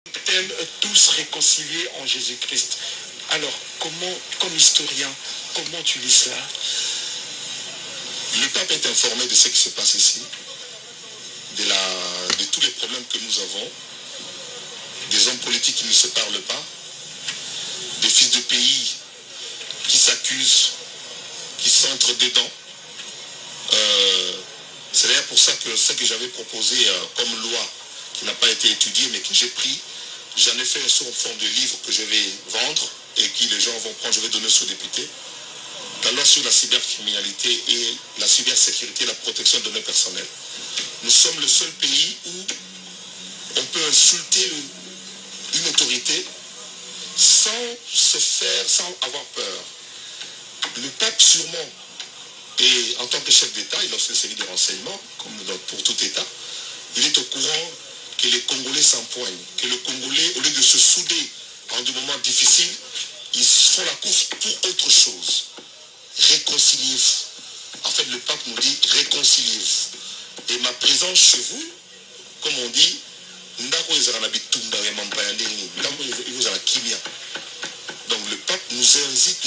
thème tous réconciliés en Jésus-Christ. Alors, comment, comme historien, comment tu lis cela? Le pape est informé de ce qui se passe ici, de tous les problèmes que nous avons, des hommes politiques qui ne se parlent pas, des fils de pays qui s'accusent, qui s'entrent dedans. C'est d'ailleurs pour ça que ce que j'avais proposé comme loi, qui n'a pas été étudiée, mais que j'ai pris, j'en ai fait sous forme de livre que je vais vendre et que les gens vont prendre, je vais donner aux députés. La loi sur la cybercriminalité et la cybersécurité et la protection de données personnelles. Nous sommes le seul pays où on peut insulter une autorité sans se faire, sans avoir peur. Le pape sûrement, et en tant que chef d'État, il a aussi servi de renseignement, comme pour tout État, il est au courant que les Congolais s'empoignent, que les Congolais, au lieu de se souder en des moments difficiles, ils font la course pour autre chose. Réconciliez-vous. En fait, le pape nous dit réconciliez-vous. Et ma présence chez vous, comme on dit, donc le pape nous incite.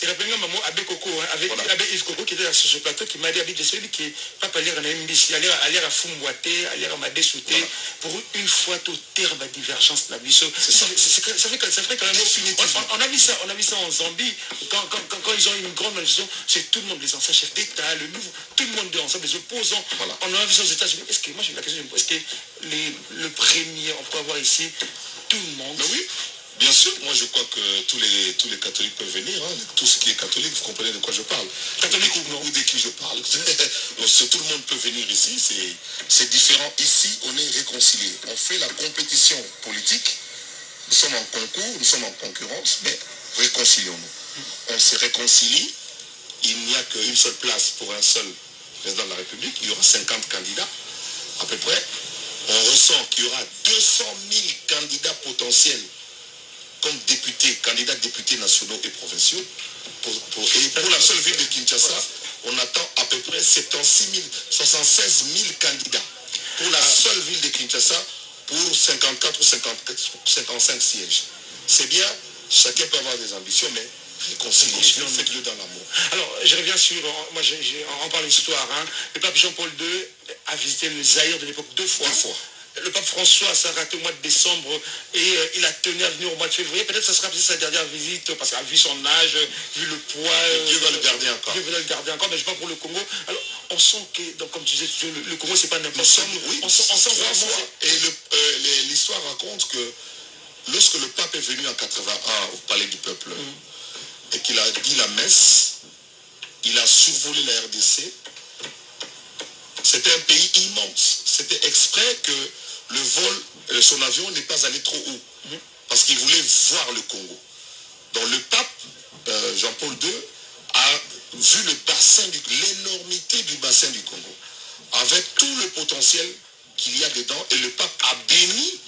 Et rappelez-moi maman Abbé Coco, avec Abbé Yves Coco qui était sur ce plateau, qui m'a dit Abbé Jessé, que papa allait en MBC, allait à Fumboité, allait à Madessouté, pour une fois tout terme de divergence la mission. Ça fait quand même. On a vu ça en Zambie, quand ils ont une grande manifestation, c'est tout le monde, les anciens chefs d'État, le nouveau, tout le monde ensemble, les opposants. Voilà. On a vu ça aux États-Unis. Est-ce que, moi j'ai la question, est-ce que le premier, on peut avoir ici tout le monde? Mais oui. Bien sûr, moi je crois que tous les catholiques peuvent venir, hein. Tout ce qui est catholique, vous comprenez de quoi je parle. Catholique ou non, ou de qui je parle. Tout le monde peut venir ici, c'est différent. Ici, on est réconciliés. On fait la compétition politique, nous sommes en concours, nous sommes en concurrence, mais réconcilions-nous. On se réconcilie, il n'y a qu'une seule place pour un seul président de la République, il y aura 50 candidats à peu près. On ressent qu'il y aura 200 000 candidats potentiels comme députés, candidats députés nationaux et provinciaux. Et pour la seule ville de Kinshasa, on attend à peu près 76 000 candidats. Pour la seule ville de Kinshasa, pour 54 ou 55 sièges. C'est bien, chacun peut avoir des ambitions, mais réconciliez-vous, faites-le dans l'amour. Alors, je reviens sur, moi on parle d'histoire, hein. Le pape Jean-Paul II a visité le Zaïre de l'époque deux fois. Le pape François s'est raté au mois de décembre et il a tenu à venir au mois de février. Peut-être que ça sera sa dernière visite parce qu'il a vu son âge, vu le poids. Dieu va le garder encore. Dieu va le garder encore, mais je ne sais pas pour le Congo. Alors, on sent que, donc, comme tu disais, le Congo, c'est pas n'importe quoi. Oui, on sent vraiment. Et l'histoire raconte que lorsque le pape est venu en 81 au Palais du Peuple et qu'il a dit la messe, il a survolé la RDC. C'était un pays immense. C'était exprès que le vol, son avion n'est pas allé trop haut. Parce qu'il voulait voir le Congo. Donc le pape, Jean-Paul II, a vu l'énormité du bassin du Congo. Avec tout le potentiel qu'il y a dedans. Et le pape a béni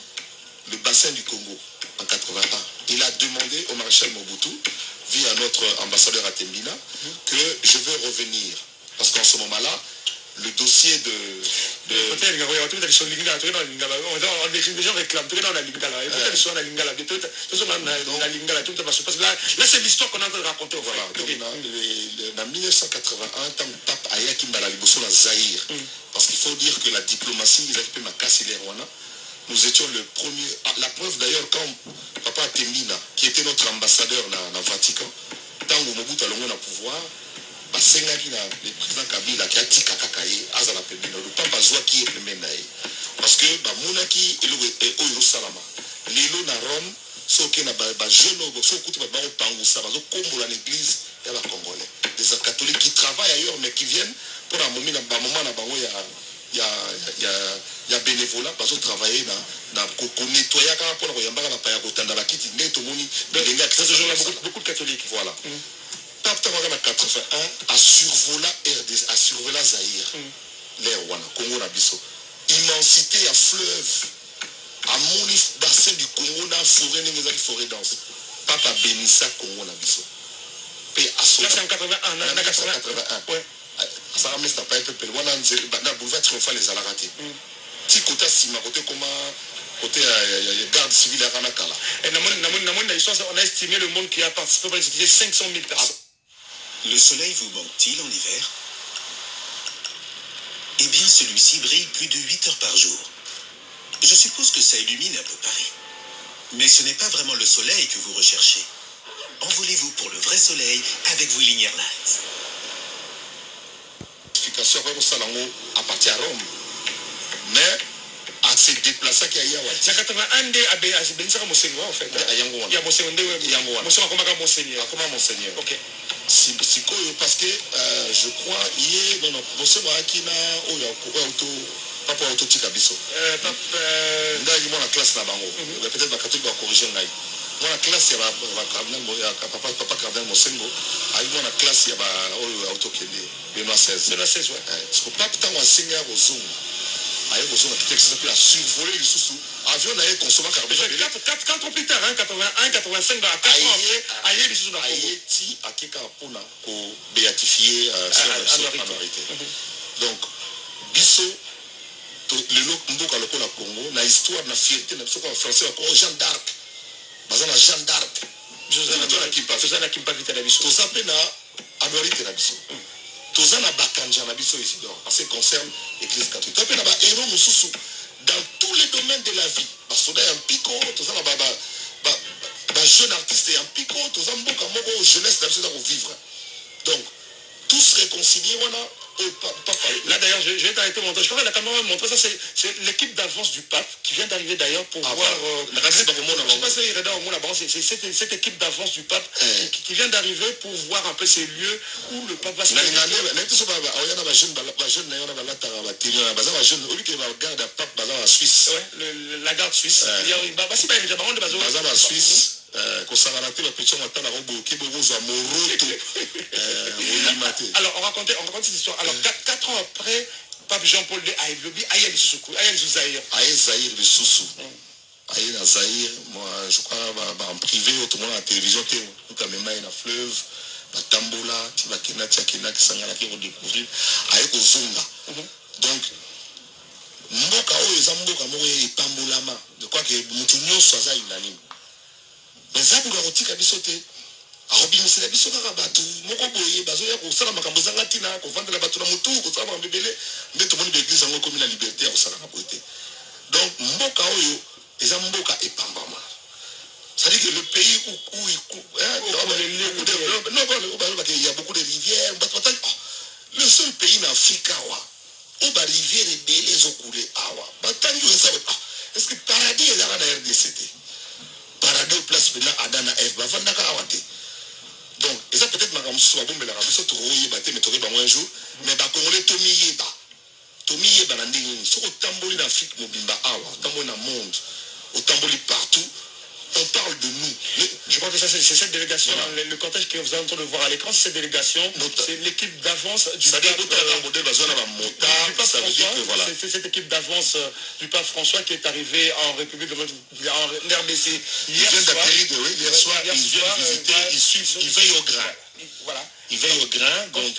le bassin du Congo en 81. Il a demandé au maréchal Mobutu, via notre ambassadeur à Tembina, que je veux revenir. Parce qu'en ce moment-là, le dossier de... Les gens réclament, là c'est l'histoire qu'on est en train de raconter. Voilà, en 1981, tant que pape Aya Kimbala Liboso na Zaïre, parce qu'il faut dire que la diplomatie, nous étions le premier, la preuve d'ailleurs quand Papa Temina, qui était notre ambassadeur dans le Vatican, tant que Mobutu a le pouvoir, le président Kabila qui a dit Kakakaye, Azala Pemina, le pape Azwa qui est le parce que Monaki et Oyosalama, Lilo na Rome, ceux qui ont jeune, ceux qui ont Pangoussa, comme l'église et la Congolais. Des catholiques qui travaillent ailleurs mais qui viennent pour un moment, il y a bénévolat parce que travailler dans nettoyer pour beaucoup de catholiques. Voilà. Pape en 81 a survolé Zaïre, l'air Wana, Congo Nabiso. Immensité à fleuve, à mon bassin du Congo, na forêt dense. Pape a béni ça Congo Nabiso. Là c'est en 81, en 81. Ouais. Ça ramène pas un peu plus loin, dans le boulevard triomphal les Alaraté. Si côté Sima, côté comment côté garde civile à Ranakala. Et on a estimé le monde qui a participé, c'était 500 000 personnes. Le soleil vous manque-t-il en hiver? Eh bien, celui-ci brille plus de 8 heures par jour. Je suppose que ça illumine un peu Paris. Mais ce n'est pas vraiment le soleil que vous recherchez. Envolez-vous pour le vrai soleil avec Vueling Airlines. À partir à Rome. Mais à se déplacer qu'il y a na 81 abenisa monseigneur en fait. Il y a monseigneur. Comment monseigneur? OK. Si parce que je crois hier non monseigneur qui na auto papa auto tika biso. Ndagi moi la classe na bango. Peut-être ba catholique va corriger ngai. Moi la classe ya ba cardinal papa cardinal Mosengo, ayi moi la classe ya ba auto kende Benoît 16. Benoît 16 ouais. Parce que papa tant enseigner au zoom. Aïe au zoom qui s'appelle à survoler le sous avion na consommé carburant. 4 ans plus tard, hein, 81, 85, dans 4 ans après, aïe les sous dans Congo. Ti akeka pona ko béatifier sur minorité. Donc biso le mboka lokola Congo na histoire na fierté na biso ko français ko Jeanne d'Arc. Bazana Jeanne d'Arc. Josana Kimpa vita na biso. Tozape na minorité na biso. Tozana bakanja na biso Isidore parce que concerne l'église catholique. Tozape na ba héros mususu dans tous les domaines de la vie. Basoda en pico, tozana ba jeune artiste en pico, tozana mboka moko jeunesse na biso za vivre. Donc tous réconciliés voilà. Là d'ailleurs, je vais t'arrêter mon montage. Je crois que la caméra va montrer ça. C'est l'équipe d'avance du pape qui vient d'arriver d'ailleurs pour voir. Je ne sais pas si il est dans le monde là-bas. C'est cette équipe d'avance du pape qui vient d'arriver pour voir un peu ces lieux où le pape va se la garde suisse. Alors on raconte cette histoire. Alors 4 ans après, Pape Jean-Paul II a élevé Aïe Zahir. Aïe Zahir de Soussou. Aïe Zahir, moi je crois en privé, tout le monde à la télévision, tout à même dans fleuve, la tambola, tu vas kena qui s'engage qui vont découvrir. Aïe Ozonga. Donc mboka oyo eza mboka moko epambolama. Je crois que mutu nyonso aza unanime. Mais zabuka kotika biso te. Arobimisela biso kaka bato moko boye bazoya kosala makambo ezanga ntina kovandela bato na motu kosala makambo ebele nde tomoni baeglise yango ekomi na liberté ya kosala na boye te. Donc mboka oyo eza mboka epambama. C'est-à-dire que le pays où il y a beaucoup de rivières, le seul pays en Afrique où les rivières et les eaux coulées, est-ce que paradis est là dans la RDC? Paradis place maintenant à Dana F, donc, et ça peut-être ma soit bon, mais la rabbin mais un jour, mais bah Congolais Tomi Yeba Nandini, sur au Tamboli d'Afrique, Mobimba Awa, Tamboli dans le monde, au Tamboli partout, on parle de nous. Je crois que ça c'est cette délégation, voilà. Le contexte que vous êtes en train de voir à l'écran, c'est cette délégation, c'est l'équipe d'avance du pape François, c'est cette équipe d'avance du pape François qui est arrivé en République en RDC hier soir, il vient visiter, il veille au grain. Voilà. Il veille au grain, donc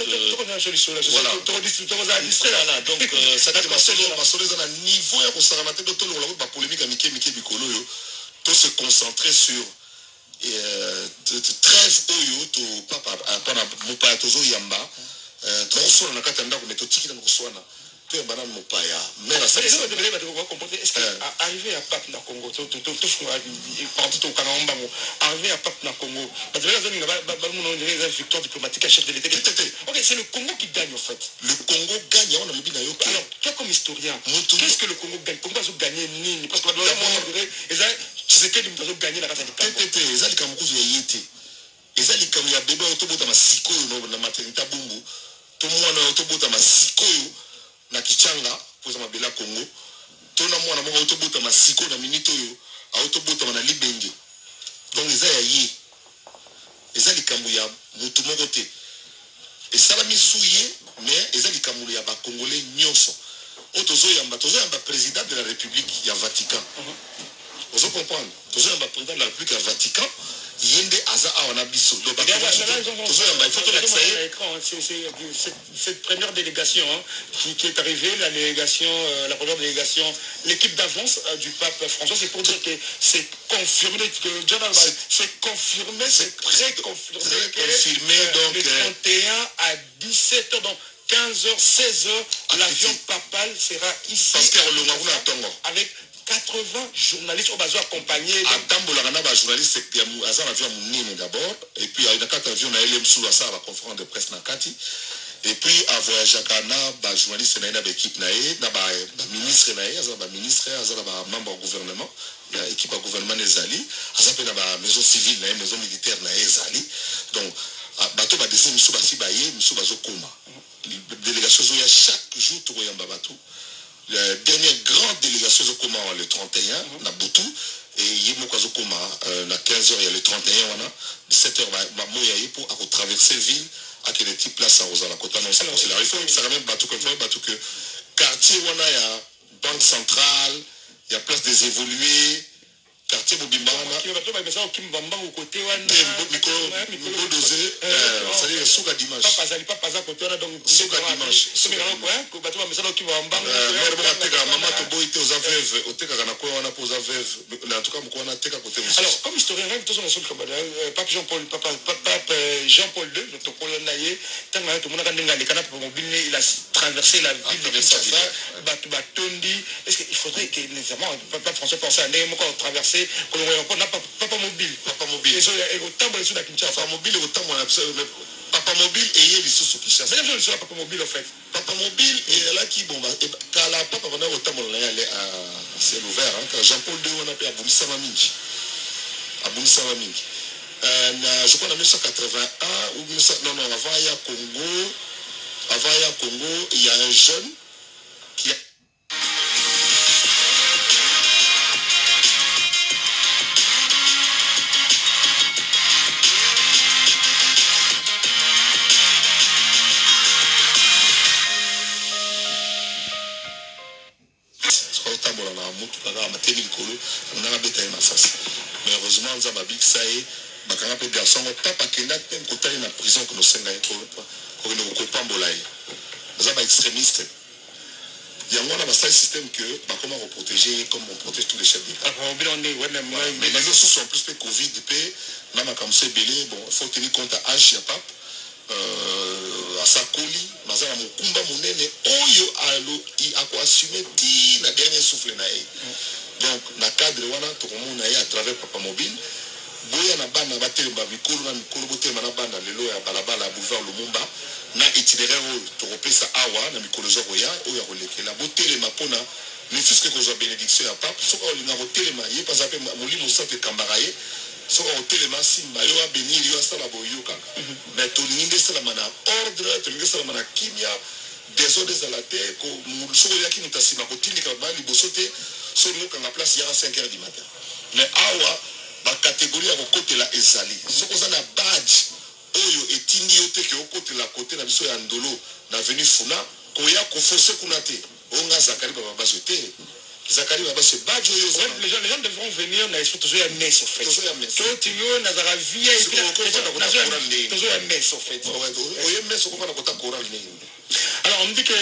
voilà. Donc ça dit que ma niveau ya kosala te to lo la polémique amike bikolo yo to se concentrer sur trêve oyo to papa pana mopaya tozo yamba to sona na katanda ko meto tiki na koswana to yamba na mopaya mais la ça est-ce que arriver à Pape na Congo to partout au Kanamba arriver à Pape na Congo parce que la victoire diplomatique à chef de l'État. OK, c'est le Congo qui gagne en fait. Le Congo gagne on a mis na yo. Alors, toi comme historien, qu'est-ce que le Congo gagne? Congo va gagner nini parce que c'est que nous avons gagné la race de ezali kamukuzu ya yete ezali kamu ya bebe otobota masikoyo na maternité bungu to mwana otobota masikoyo na kichanga poza mabela Congo to na mwana moko otobota masikoyo na minito yo otobota na libenge. Donc eza ya ye ezali kamu ya mutu moko te esalami suye mais ezali kamu ya ba Congolais nyonso otozo yamba président de la République ya Vatican. Vous comprenez? Vous avez un président de la République à Vatican yende aza awana biso do bato il faut que cette première délégation qui est arrivée, la première délégation, l'équipe d'avance du pape François, c'est pour dire que c'est confirmé que c'est confirmé, c'est très confirmé donc le 31 à 17h, donc 15h, 16h, l'avion papal sera ici. Parce que avec 80 journalistes au bateau accompagnés. Journalistes d'abord, et puis il y a 4 avions sous la conférence de presse Nakati. Et puis à voyager à journaliste na équipe na ministre na ministre membre du gouvernement, équipe du gouvernement ezali, na maison civile na maison militaire na ezali. Donc bateau ba descendre sous basi baye, sous bazo koma. Délégation zoya chaque jour to yamba bateau. La dernière grande délégation de Koma le 31 na Boutou et Yemoko Koma na 15h il y a le 31 wana 17h ba moya pour traverser ville à quel type place à Rosa la Kota non ça il faut ça même bateau que quartier wana ya banque centrale, il y a place des évolués quartier Bobimbana qui va pas mais ça au Kimbamba au côté wana micro dosé ça dit souka dimanche pas ça côté wana donc souka dimanche souka ko bato ba mesala au Kimbamba maman to boité aux aveves au teka kana ko wana pour aux aveves en tout cas mko wana teka côté. Alors comme historien même tous on sur comme pape Jean-Paul Jean-Paul II le tokolo naye tanga to mona kandenga le kana pour mobile il a traversé la ville de Kinshasa bato batondi est-ce qu'il faudrait que nécessairement pape François pense à ne moko traverser on n'a pas mobile et autant de la Kinshasa papa mobile autant mon absolument papa mobile et il est sous Kinshasa même je ne papa mobile en fait papa mobile et là qui bon quand la papa on a autant mon aller à ciel ouvert quand Jean-Paul II on a fait Abunisa Mingi je crois en 1981 ou non avant il y a Congo il y a un jeune qui a mais heureusement nous avons dit que ça est bakanga pe garçon papa kenda pe kotali na prison que nous senga ko ne ko pambola nous avons extrémiste yango na basa système que ba comment protéger comme on protège tous les chefs d'État mais les autres sont plus que Covid pe na makamse belé bon faut tenir compte à âge ya pape à sa colis mazana mokumba monene oyo alo ako assumer ti na dernier souffle na e donc na cadre wana to komona à travers papa mobile boya na bana batelemba mikolo na mikolo botelema na bana lelo ya balabala boulevard Lumumba na itinéraire to kopesa awa na mikolo zo koya oyo kolekela botelema pona ne fût-ce que kozwa bénédiction ya pape soko olinga kotelema ye pas ape molimo sape kambara ye soko kotelema simba yo abénir yo asala boyo kaka mais to lingi sala mana ordre to lingi sala mana kimia désordre ezala te ko soko yaki mutasima kotindika ba liboso te so nokanga place ya 5h du matin mais awa ba catégorie ya kokotela ezali soko za na badge oyo etindi yo te ke okotela côté na biso ya ndolo na avenue Funa koya koforce kuna te onga Zakari baba baso te Zakari baba se badge oyo les gens devront venir na esprit toujours ya messe en fait to tingo na zara vie et toujours ya messe en fait oye messe ko fana kota choral. Alors on me dit que